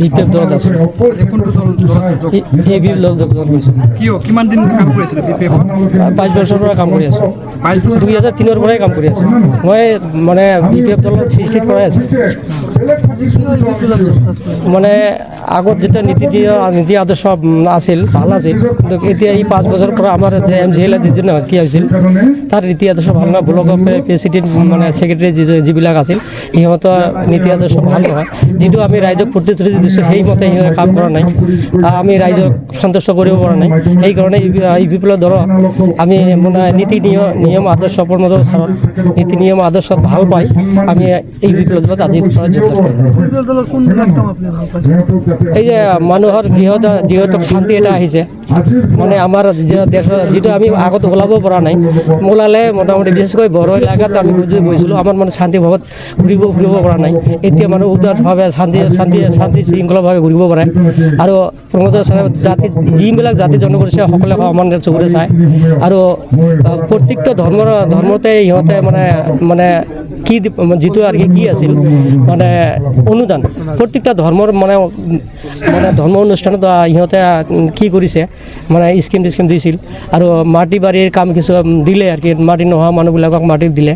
BPF দলত আছোঁ। এই বিপিএফ দলত কিমান দিন কাম কৰিছিলে বিপিএফত? 5 বছৰৰ পৰা কাম কৰি আছোঁ। 2003 পৰাই কাম কৰি আছোঁ। মই মানে বিপিএফ দলত সৃষ্টিত কৰাই আছোঁ। মানে আগত যেতিয়া নীতি আদৰ্শ আছিল, ভাল আছিল, কিন্তু এতিয়া এই 5 বছৰৰ পৰা আমাৰ যে MCL যিজন কি হৈছিল, তাৰ নীতি আদৰ্শ ভাল নহয়। ব্লকৰ প্ৰেচিডেণ্ট মানে ছেক্ৰেটাৰী যিবিলাক আছিল, সিহঁতৰ নীতি আদৰ্শ ভাল নহয়। যিটো আমি ৰাইজক প্ৰতিশ্ৰুতি দিছোঁ, সেইমতে সিহঁতে কাম কৰা নাই। আমি ৰাইজক সন্তুষ্ট কৰিব পৰা নাই। সেইকাৰণে এই বিপ্লৱ দলত আমি মানে নীতি নিয়ম আদৰ্শ প্ৰমোদ ছাৰৰ নীতি নিয়ম আদৰ্শ ভাল পাই আমি এই বিপ্লৱ দলত আজিৰ পৰা যোগদান কৰিম। এই যে মানুহৰ যিহেতু শান্তি এটা আহিছে, মানে আমাৰ দেশৰ যিটো আমি আগত ওলাব পৰা নাই, ওলালে মোটামুটি বিশেষকৈ বড়ো এলেকাত আমি গৈছিলোঁ, আমাৰ মানে শান্তিভাৱত ঘূৰিব পৰা নাই। এতিয়া মানুহ উদাৰভাৱে শান্তি শৃংখলাভাৱে ঘূৰিব পাৰে। আৰু প্ৰমোদ ছাৰে যিবিলাক জাতি জনগোষ্ঠী সকলে সমান চকুৰে চায়। আৰু প্ৰত্যেকটো ধৰ্মতে ইহঁতে মানে যিটো আৰু কি আছিল মানে অনুদান, প্ৰত্যেকটা ধৰ্মৰ মানে ধৰ্ম অনুষ্ঠানত ইহঁতে কি কৰিছে মানে স্কিম দিছিল। আৰু মাটি বাৰীৰ কাম কিছু দিলে আৰু কি, মাটি নোহোৱা মানুহবিলাকক মাটি দিলে।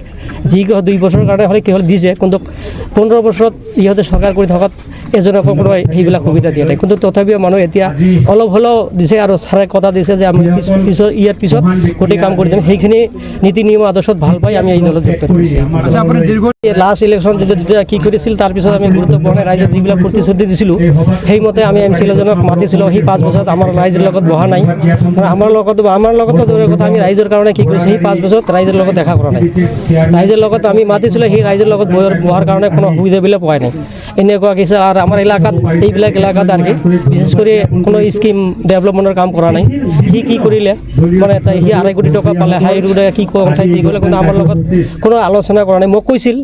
2 বছৰৰ কাৰণে হ'লে কি হ'ল দিছে, কিন্তু 15 বছৰত ইহঁতে চৰকাৰ কৰি থকাত এজনকো কোনো সেইবিলাক সুবিধা দিয়া নাই। কিন্তু তথাপিও মানুহ এতিয়া অলপ হ'লেও দিছে। আৰু ছাৰে কথা দিছে যে আমি ইয়াৰ পিছত গোটেই কাম কৰি দিম। সেইখিনি নীতি নিয়ম আদৰ্শত ভাল পাই আমি এই দলত যোগদান কৰিছোঁ। লাষ্ট ইলেকশ্যন যেতিয়া কি কৰিছিল, তাৰপিছত আমি গুৰুত্বপূৰ্ণ ৰাইজক যিবিলাক প্ৰতিশ্ৰুতি দিছিলোঁ, সেইমতে আমি MCL এজনক মাতিছিলোঁ। সেই 5 বছৰত আমাৰ ৰাইজৰ লগত বহা নাই। আমাৰ লগতো দূৰৰ কথা, আমি ৰাইজৰ কাৰণে কি কৰিছোঁ, সেই 5 বছৰত ৰাইজৰ লগত দেখা কৰা নাই। ৰাইজৰ লগত আমি মাতিছিলোঁ, সেই ৰাইজৰ লগত বহাৰ কাৰণে কোনো সুবিধাবিলাক পোৱা নাই। এনেকুৱা কিছু আৰু আমাৰ এলেকাত এইবিলাক এলেকাত আৰু কি বিশেষ কৰি কোনো স্কিম ডেভেলপমেণ্টৰ কাম কৰা নাই। সি কি কৰিলে মানে সি 2.5 কোটি টকা পালে, হাই ৰোডে কি ঠাই কি কৰিলে, কিন্তু আমাৰ লগত কোনো আলোচনা কৰা নাই। মোক কৈছিল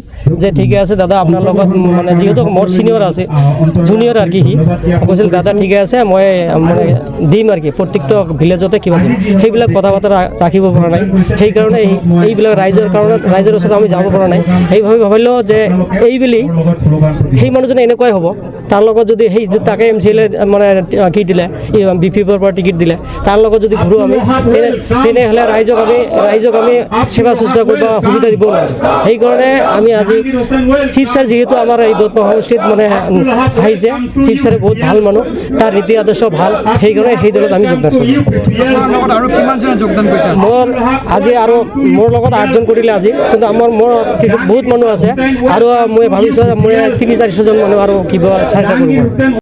যে ঠিকে আছে দাদা, আপোনাৰ লগত মানে যিহেতু মোৰ ছিনিয়ৰ আছে, জুনিয়ৰ আৰু কি, সি কৈছিল দাদা ঠিকে আছে, মই মানে দিম আৰু কি, প্ৰত্যেকটো ভিলেজতে কিবা দিম। সেইবিলাক কথা বতৰা ৰাখিব পৰা নাই। সেইকাৰণে এইবিলাক ৰাইজৰ ওচৰত আমি যাব পৰা নাই। সেইভাবে ভাবিলোঁ যে এইবেলি সেই মানুহজনে এনেকুৱাই হ'ব, তাৰ লগত যদি তাকে MCL মানে কি দিলে, BPFৰ পৰা টিকেট দিলে, তাৰ লগত যদি ঘূৰোঁ আমি, তেনেহ'লে ৰাইজক আমি সেৱা শুশ্ৰূষা কৰিব সুবিধা দিব নোৱাৰোঁ। সেইকাৰণে আমি আজি চিফ ছাৰ যিহেতু আমাৰ এই দত্ত সমষ্টিত মানে আহিছে, চিফ ছাৰে বহুত ভাল মানুহ, তাৰ নীতি আদৰ্শ ভাল, সেইকাৰণে সেই দলত আমি যোগদান কৰিছোঁ। মোৰ আজি আৰু মোৰ লগত 8জন কৰিলে আজি, কিন্তু মোৰ বহুত মানুহ আছে। আৰু মই ভাবিছোঁ মই 3-400জন মানুহ আৰু কিবা চেষ্টা কৰিম।